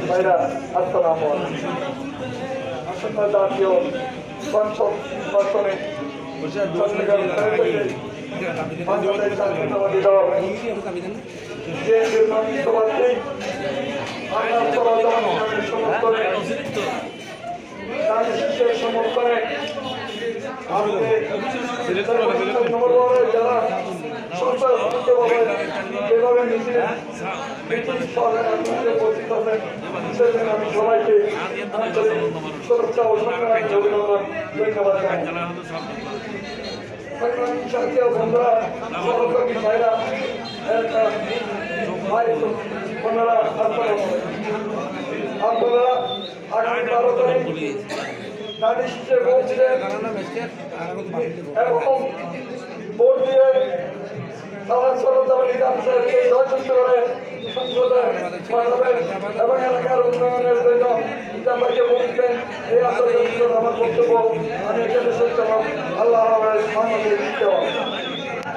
ভাইরা আসসালামু আলাইকুম। আসন্ন জাতীয় সংসদ নির্বাচনে বাংলাদেশ জাতীয়তাবাদী দল বিএনপির মনোনীত প্রার্থী সমর্থনে যারা যেভাবে নিজের আমি সবাইকে শুভেচ্ছা ও অভিনন্দন ধন্যবাদ জাতীয় বন্ধুরা সহযোগী ভাইরা ভাই বোনেরা আপনারা আগামী 12 তারিখ নারী শিশু বলছিলেন এবং ভোট দিয়ে এবং এলাকার উন্নয়নের জন্য আমাকে বলছেন এই আমার বক্তব্য আমি এখানে শেষ করলাম। আল্লাহ